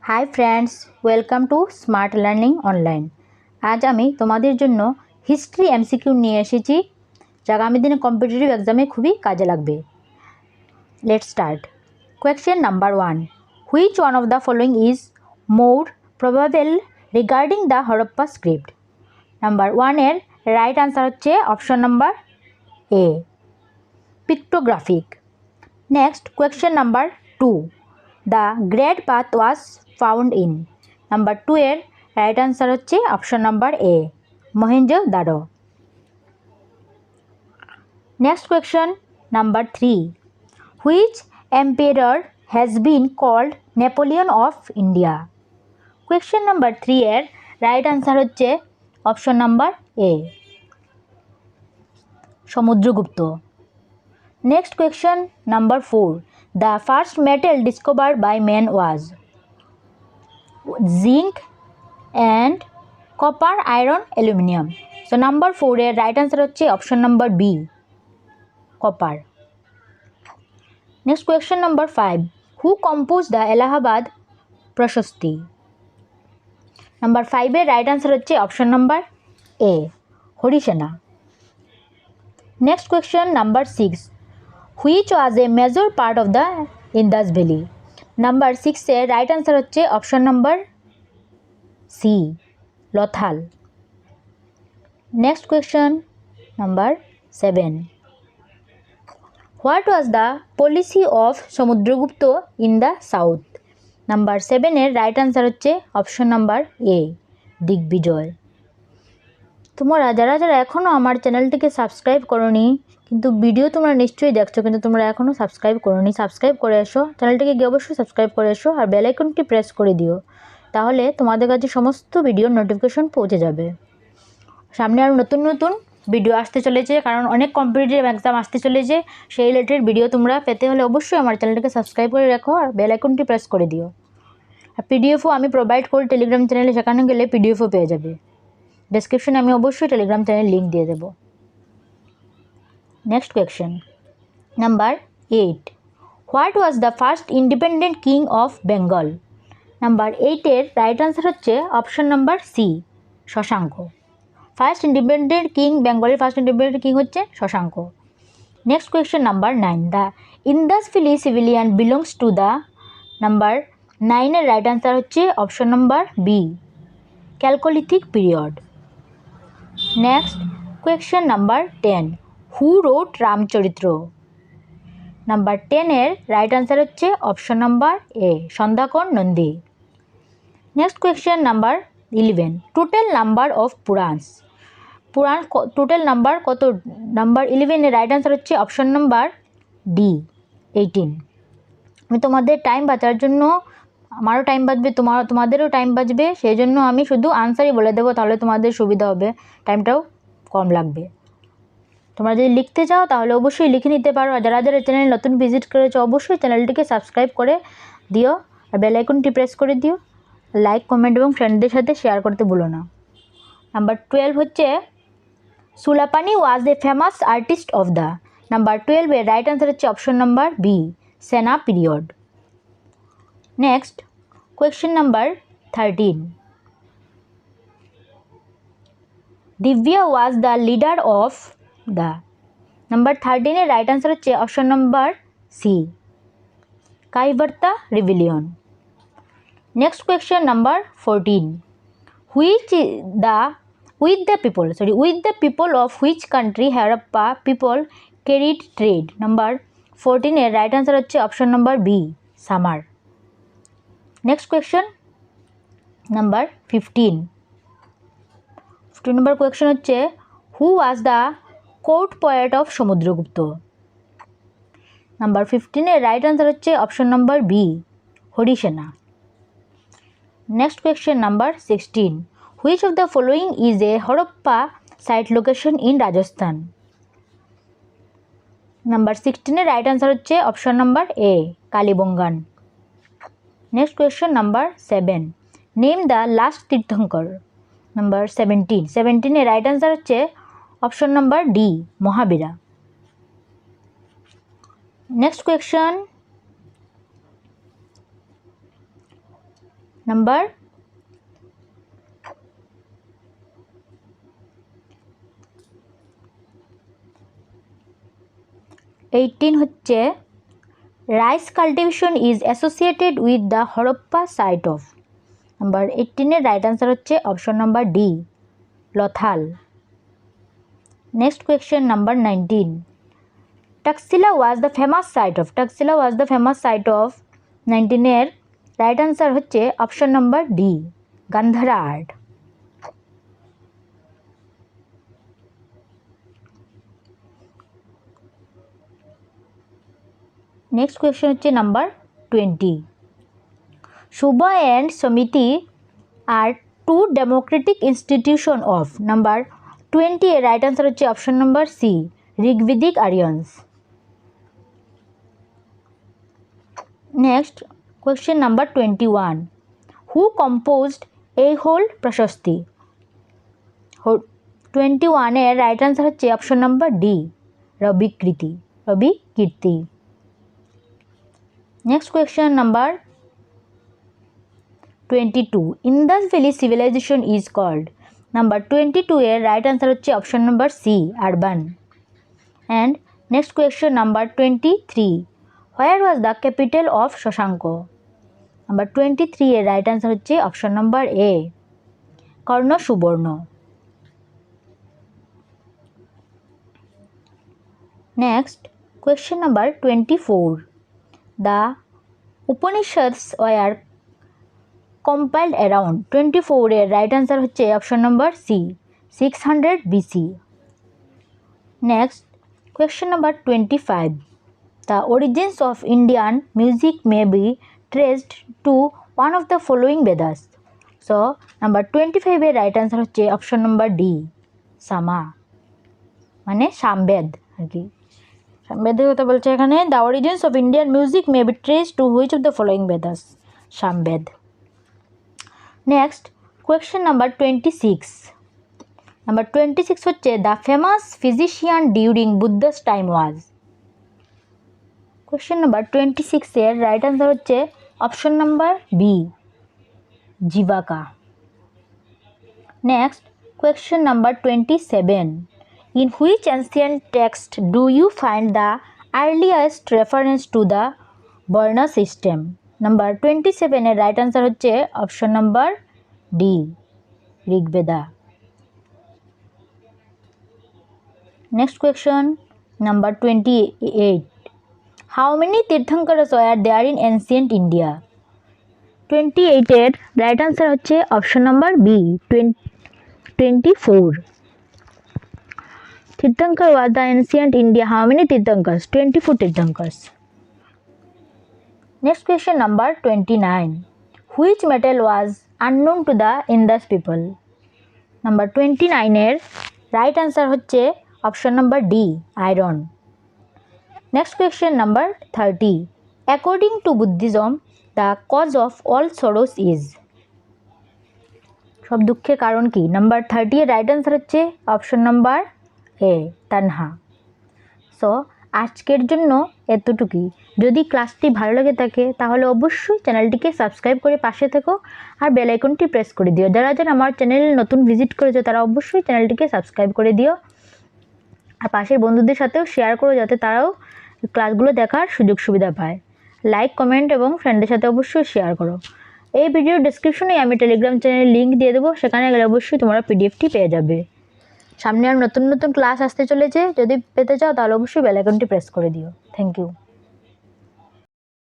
Hi friends, welcome to smart learning online. আজ আমি তোমাদের জন্য হিস্ট্রি এমসিকিউ নিয়ে এসেছি, যা আগামী দিনে কম্পিটিটিভ এক্সামে খুবই কাজে লাগবে। Let's start. Question number 1, which one of the following is more probable regarding the Harappa script? Number 1 এর রাইট আনসার হচ্ছে option number A, pictographic. Next question number 2, the great bath was found in. Number 2 এর right answer হচ্ছে option number A, Mohenjodaro. Next question number 3, which empire has been called Napoleon of India? Question number 3 এর right answer হচ্ছে option number A, Samudragupta. Next question number 4, the first metal discovered by man was zinc and copper, iron, aluminium. So number 4 এর right answer হচ্ছে option number B, copper. Next question number 5, who compose the Allahabad Prashasti? Number 5 এর right answer হচ্ছে option number A, Harisena. Next question number 6, which was a major part of the Indus valley? Number 6 এর right answer হচ্ছে option number C, Lothal. Next question number 7, what was the policy of Samudragupta in the south? Number 7 এর right answer হচ্ছে option number এ, দিগ্বিজয়। তোমরা যারা যারা এখনও আমার চ্যানেলটিকে সাবস্ক্রাইব করোনি, কিন্তু ভিডিও তোমরা নিশ্চয়ই দেখছো, কিন্তু তোমরা এখনও সাবস্ক্রাইব করোনি, সাবস্ক্রাইব করে এসো, চ্যানেলটিকে গিয়ে অবশ্যই সাবস্ক্রাইব করে এসো আর বেল আইকনটি প্রেস করে দিও, তাহলে তোমাদের কাছে সমস্ত ভিডিওর নোটিফিকেশন পৌঁছে যাবে। সামনে আরও নতুন নতুন ভিডিও আসতে চলেছে, কারণ অনেক কম্পিটিটিভ এক্সাম আসতে চলেছে। সেই রিলেটেড ভিডিও তোমরা পেতে হলে অবশ্যই আমার চ্যানেলটিকে সাবস্ক্রাইব করে রাখো আর বেল আইকনটি প্রেস করে দিও। আর পিডিএফও আমি প্রোভাইড করি টেলিগ্রাম চ্যানেলে, সেখানে গেলে পিডিএফও পেয়ে যাবে। ডেসক্রিপশনে আমি অবশ্যই টেলিগ্রাম চ্যানেল লিঙ্ক দিয়ে দেবো। Next question number 8, what was the first independent king of Bengal? Number 8 এর রাইট আনসার হচ্ছে option number C, Shashanka. First independent king, বেঙ্গলের ফার্স্ট ইন্ডিপেন্ডেন্ট কিং হচ্ছে Shashanka. Next question number 9, the Indus valley civilian belongs to the. Number 9 এর right answer হচ্ছে option number B, chalcolithic period. Next question number 10, who wrote Ramacharita? Number 10 এর right answer হচ্ছে option number D, Sandhyakar Nandi. Next question number 11, total number of Puranas? Purana total number কত? Number 11 এর right answer হচ্ছে option number D, 18। আমি তোমাদের time বাঁচার জন্য, আমারও টাইম বাঁচবে, তোমাদেরও টাইম বাঁচবে, সেই জন্য আমি শুধু আনসারই বলে দেবো, তাহলে তোমাদের সুবিধা হবে, টাইমটাও কম লাগবে। তোমরা যদি লিখতে চাও তাহলে অবশ্যই লিখে নিতে পারো। আর যারা যারা চ্যানেল নতুন ভিজিট করেছো অবশ্যই চ্যানেলটিকে সাবস্ক্রাইব করে দিও আর বেল আইকনটি প্রেস করে দিও। লাইক, কমেন্ট এবং ফ্রেন্ডদের সাথে শেয়ার করতে ভুলো না। নাম্বার 12 হচ্ছে Sulapani was a famous artist of the. Number 12 এর রাইট আনসার হচ্ছে option number B, Sena period. Next question number 13, Divya was the leader of the. Number 13 এর রাইট আনসার হচ্ছে option number C, Kaivarta rebellion. Next question number 14, with the people of which country Harappa people carried trade? Number 14 এর right answer হচ্ছে option number B, Sumer. Next question number 15 number question হচ্ছে who was the court poet of Samudragupta? Number 15 এর right answer হচ্ছে option number B, Harisena. Next question number 16, which of the following is a Harappa site location in Rajasthan? Number 16 এর right answer হচ্ছে option number A, Kalibangan. Next question number 7, name the last Tirthankar? Number 17 এর right answer হচ্ছে option number D, Mahavira. Next question number 18 হচ্ছে rice cultivation is associated with the Harappa site of. Number 18 এর right answer হচ্ছে option number D, Lothal. Next question number 19, Taxila was the famous site of. Taxila was the famous site of 19 এর right answer হচ্ছে option number D, Gandhara art. Next question হচ্ছে number 20, Sabha and Samiti R two democratic institution of. Number 20 এর right answer হচ্ছে option number C, Rigvedic Aryans. Next question number 21, who composed Aihole prashasti. 21 এর right answer হচ্ছে option number D, Ravi Kirti. Next question number 22, Indus valley civilisation is called. Number 22 এর right answer হচ্ছে option number C, urban. And next question number 23, where was the capital of Shashanka. Number 23 এর right answer হচ্ছে option number A, Karna Suvarna. Next question number 24, the Upanishads were compiled around. 24 এর right answer হচ্ছে option number C, 600 BC। Next question number 25, the origins of Indian music may be traced to one of the following Vedas. So number 25 এর right answer হচ্ছে option number D, Sama, মানে সামবেদ আর কি। সামবেদের কথা বলছে এখানে, the origins of Indian music may be traced two which of the following Vedas, Samaveda. Next question number 26, number 26 হচ্ছে the famous physician during Buddha's time was. Question number 26 এর রাইট আনসার হচ্ছে option number B, Jivaka. Next question number 27, in which ancient text do you find the earliest reference to the varna system. Number 27 এর right answer হচ্ছে option number D, Rigveda. Next question number 28, how many Tirthankaras were there in ancient India. 28 এর right answer হচ্ছে option number B, 24। Tirthankara was the ancient India, how many Tirthankaras, 24 Tirthankaras. Next question number 29, which metal was unknown to the Indus people. Number 29 এর right answer হচ্ছে option number D, iron. Next question number 30, according to Buddhism the cause of all sorrows is. সব দুঃখের কারণ কি। Number 30 এর right answer হচ্ছে option number A, tanha. So আজকের জন্য এতটুকুই। যদি ক্লাসটি ভালো লাগে থাকে তাহলে অবশ্যই চ্যানেলটিকে সাবস্ক্রাইব করে পাশে থেকো আর বেল আইকনটি প্রেস করে দিও। যারা যারা আমার চ্যানেল নতুন ভিজিট করেছো তারা অবশ্যই চ্যানেলটিকে সাবস্ক্রাইব করে দিও আর পাশের বন্ধুদের সাথেও শেয়ার করো যাতে তারাও ক্লাসগুলো দেখার সুযোগ সুবিধা পায়। লাইক, কমেন্ট এবং ফ্রেন্ডের সাথে অবশ্যই শেয়ার করো। এই ভিডিওর ডেসক্রিপশনে আমি টেলিগ্রাম চ্যানেলের লিঙ্ক দিয়ে দেবো, সেখানে গেলে অবশ্যই তোমরা পিডিএফটি পেয়ে যাবে। সামনে আর নতুন নতুন ক্লাস আসতে চলেছে, যদি পেতে চাও তাহলে অবশ্যই বেল আইকনটি প্রেস করে দিও। Thank you.